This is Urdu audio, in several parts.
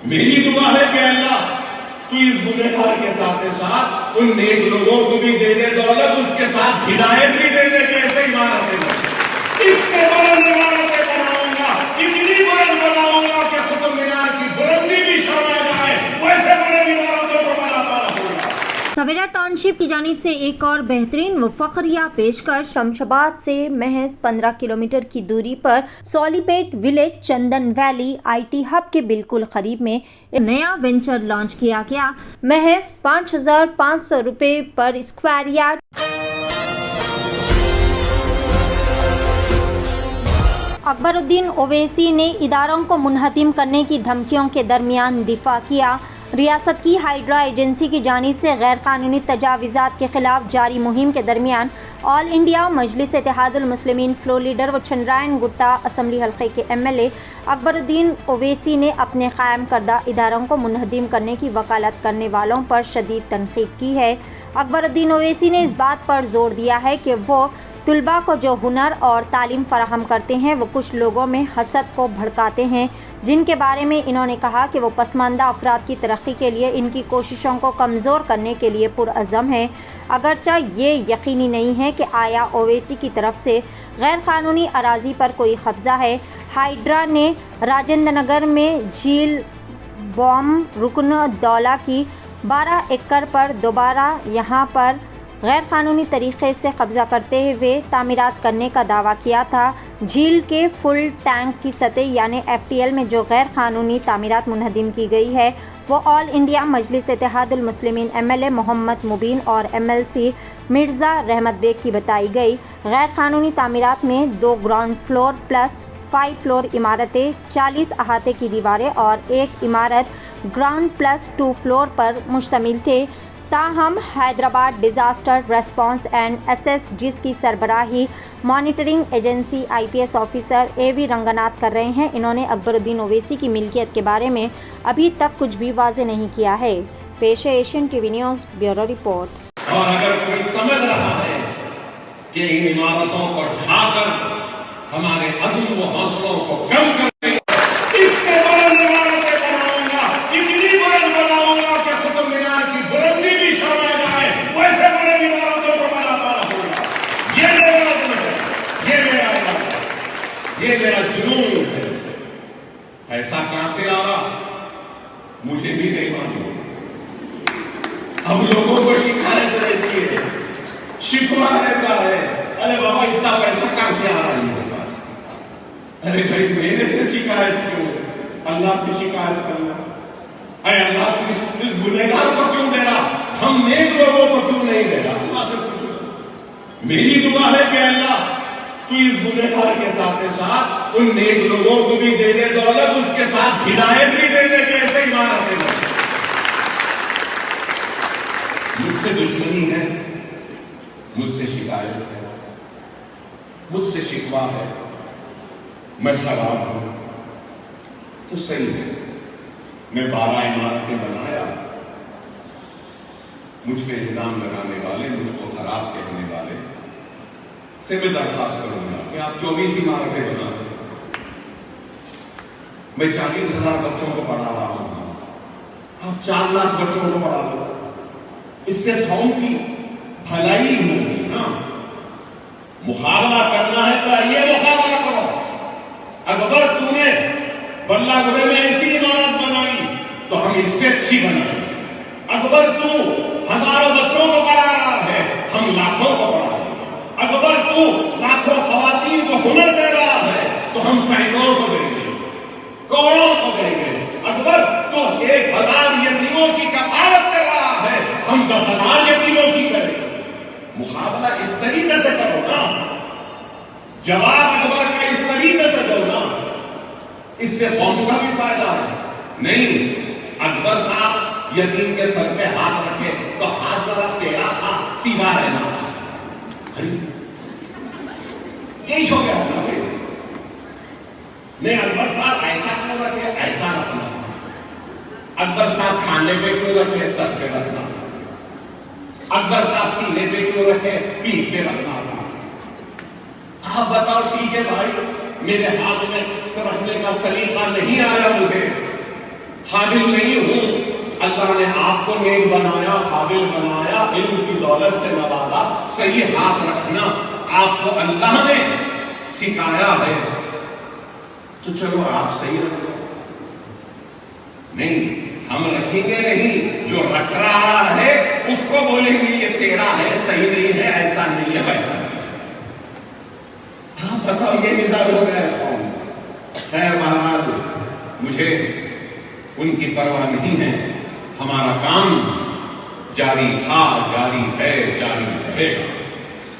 میری دعا ہے کہ اللہ تو اس گنہگار کے ساتھ ساتھ ان نیک لوگوں کو بھی دے دے دولت، اس کے ساتھ ہدایت بھی دے دے کہ ایسے عمارتیں بنائیں۔ اس سے بلند عمارتیں بناؤں گا، اتنی بلند بناؤں گا کہ قطب مینار کی بلندی بھی شرما جائے، ویسے بلند عمارتوں کو بناتا رہوں گا۔ سویرا ٹاؤن شپ کی جانب سے ایک اور بہترین و فخریہ پیشکش۔ شمشاباد سے محض 15 کلومیٹر کی دوری پر Solipet village Chandan valley I T hub کے بالکل قریب میں ایک نیا وینچر لانچ کیا گیا۔ محض 5,500 روپے پر اسکوائر یارڈ۔ اکبر الدین اویسی نے اداروں کو منہدم کرنے کی دھمکیوں کے درمیان دفاع کیا۔ ریاست کی ہائیڈرا ایجنسی کی جانب سے غیر قانونی تجاوزات کے خلاف جاری مہم کے درمیان آل انڈیا مجلس اتحاد المسلمین فلور لیڈر و چندرائن گٹا اسمبلی حلقے کے ایم ایل اے اکبر الدین اویسی نے اپنے قائم کردہ اداروں کو منہدم کرنے کی وکالت کرنے والوں پر شدید تنقید کی ہے۔ اکبر الدین اویسی نے اس بات پر زور دیا ہے کہ وہ طلباء کو جو ہنر اور تعلیم فراہم کرتے ہیں وہ کچھ لوگوں میں حسد کو بھڑکاتے ہیں، جن کے بارے میں انہوں نے کہا کہ وہ پسماندہ افراد کی ترقی کے لیے ان کی کوششوں کو کمزور کرنے کے لیے پرعزم ہیں۔ اگرچہ یہ یقینی نہیں ہے کہ آیا اویسی کی طرف سے غیر قانونی اراضی پر کوئی قبضہ ہے۔ ہائیڈرا نے راجندر نگر میں جھیل بوم رکن الدولہ کی 12 ایکڑ پر دوبارہ یہاں پر غیر قانونی طریقے سے قبضہ کرتے ہوئے تعمیرات کرنے کا دعویٰ کیا تھا۔ جھیل کے فل ٹینک کی سطح یعنی ایف ٹی ایل میں جو غیر قانونی تعمیرات منہدم کی گئی ہے وہ آل انڈیا مجلس اتحاد المسلمین ایم ایل اے محمد مبین اور ایم ایل سی مرزا رحمت بیگ کی بتائی گئی۔ غیر قانونی تعمیرات میں 2 گراؤنڈ فلور پلس 5 فلور عمارتیں، 40 احاطے کی دیواریں اور ایک عمارت گراؤنڈ پلس 2 فلور پر مشتمل تھے۔ تاہم حیدرآباد ڈیزاسٹر ریسپانس اینڈ ایسیس جس کی سربراہی monitoring agency I P S officer A V Ranganath کر رہے ہیں، انہوں نے اکبر الدین اویسی کی ملکیت کے بارے میں ابھی تک کچھ بھی واضح نہیں کیا ہے۔ پیش ہے Asian T V news bureau report. اور اگر کوئی سمجھ رہا ہے کہ ان عمارتوں کو ڈھا کر ہمارے عزم و حوصلوں کو کم کریں، اس سے بلند عمارتیں بناؤں گا، اتنی بلند بناؤں گا کہ قطب مینار کی بلندی بھی شرما جائے، ویسے بلند عمارتوں کو بناتا رہوں گا۔ یہ میرا عزم ہے، یہ میرا ارادہ ہے، یہ میرا جنون ہے۔ ایسا کہاں سے آ رہا مجھے بھی نہیں معلوم۔ اب لوگوں کو شکایت رہتی ہے، شکوہ رہتا ہے، ارے بابا اتنا پیسہ کہاں سے آ رہا ہے؟ ارے بھائی میرے سے شکایت کیوں؟ اللہ سے شکایت کرنا۔ اے اللہ تو اس گنہگار کو کیوں دے رہا؟ ہم نیک لوگوں کو کیوں نہیں دے رہا؟ اللہ سے پوچھو۔ میری دعا ہے کہ اللہ تو اس گنہگار کے ساتھ ساتھ ان نیک لوگوں کو بھی دے دے دولت، اس کے ساتھ ہدایت بھی دے دے کہ ایسے عمارتیں بنائیں۔ مجھ سے دشمنی ہے، مجھ سے شکایت ہے، مجھ سے شکوہ ہے، میں خراب ہوں تو صحیح ہے، میں 12 عمارتیں بنایا، مجھ پہ الزام لگانے والے، مجھ کو خراب کہنے والے سے میں درخواست کروں گا کہ آپ 24 عمارتیں بنا دیں۔ میں 40,000 بچوں کو پڑھا رہا ہوں، آپ 4 لاکھ بچوں کو پڑھا دو، اس سے قوم کی بھلائی ہوگی نا۔ مقابلہ کرنا ہے تو یہ مقابلہ کرو۔ اکبر تو نے بلہ گڑے میں ایسی عمارت بنائی تو ہم اس سے اچھی بنائیں۔ اکبر تو ہزاروں بچوں کو پڑھا رہا ہے، ہم لاکھوں کو پڑھا رہے ہیں۔ اکبر تو لاکھوں خواتین کو ہنر دے رہا ہے تو ہم سینکڑوں کو دیں گے، کروڑوں کو دیں گے۔ اکبر تو 1,000 یتیموں کی کفالت کر رہا ہے، ہم 10,000 یتیموں کی کریں گے۔ مقابلہ اس طریقے سے کرو نا، جواب اکبر کا اس طریقے سے دو نا، اس سے قوم کا بھی فائدہ ہے۔ نہیں اکبر صاحب یتیم کے سر پہ ہاتھ رکھے تو ہاتھ ذرا ٹیڑھا تھا، سیدھا رہنا، یہی شو گیا ہوگا۔ نہیں اکبر صاحب ایسا کیوں رکھے، ایسا رکھنا۔ اکبر صاحب کھانے پہ کیوں رکھے، سر پہ رکھنا۔ اکبر صاحب سینے پہ کیوں رکھے، پیٹھ پہ رکھنا۔ آپ بتاؤ ٹھیک ہے بھائی، میرے ہاتھ میں رکھنے کا سلیقہ نہیں آیا مجھے، قابل نہیں ہوں. اللہ نے آپ کو نیک بنایا, قابل بنایا, علم کی دولت سے نوازا. صحیح ہاتھ رکھنا آپ کو اللہ نے سکھایا ہے, تو چلو آپ صحیح رکھو. نہیں, ہم رکھیں گے نہیں. جو رکھ رہا ہے اس کو بولیں گے یہ تیرا ہے, صحیح نہیں ہے, ایسا نہیں ہے, ویسا نہیں ہے. ہاں بتاؤ, یہ مزاج ہو گیا قوم. خیر بہرحال مجھے ان کی پرواہ نہیں ہے. ہمارا کام جاری تھا, جاری ہے, جاری رہے گا.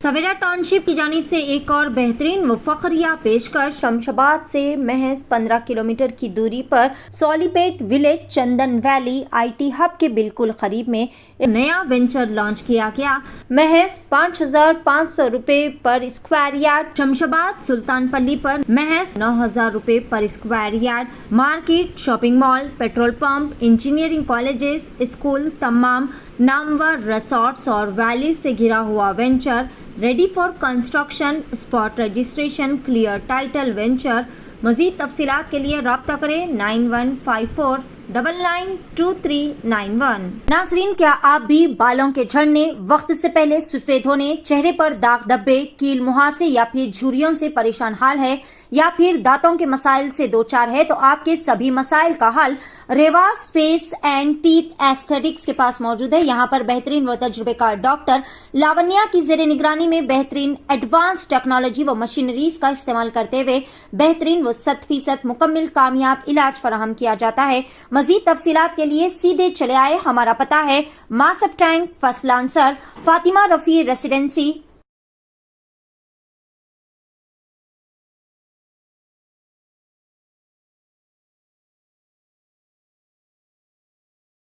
سویرا ٹاؤن شپ کی جانب سے ایک اور بہترین و فخریہ پیشکش. شمشاباد سے محض 15 کلومیٹر کی دوری پر Solipet village Chandan valley I T hub کے بالکل قریب میں ایک نیا وینچر لانچ کیا گیا. محض 5,500 روپے پر اسکوائر یارڈ. شمشاباد سلطان پلی پر محض 9,000 روپے پر square yard. Market, shopping mall, petrol pump, engineering colleges, school, تمام نامور ریسارٹس اور ویلیز سے گھرا ہوا venture ready for construction. Spot registration, clear title venture. مزید تفصیلات کے لیے رابطہ کریں 9154992391. ناظرین, کیا آپ بھی بالوں کے جھڑنے, وقت سے پہلے سفید ہونے, چہرے پر داغ دھبے, کیل مہاسے یا پھر جھریوں سے پریشان حال ہے, یا پھر دانتوں کے مسائل سے دوچار ہے؟ تو آپ کے سبھی مسائل کا حل Riwaz face and teeth aesthetics کے پاس موجود ہے. یہاں پر بہترین و تجربے کار ڈاکٹر لاونیا کی زیر نگرانی میں بہترین ایڈوانس ٹیکنالوجی و مشینریز کا استعمال کرتے ہوئے بہترین و 100% مکمل کامیاب علاج فراہم کیا جاتا ہے. مزید تفصیلات کے لیے سیدھے چلے آئے. ہمارا پتہ ہے Masab tank, first lancer, Fatima Rafi ریسیڈنسی,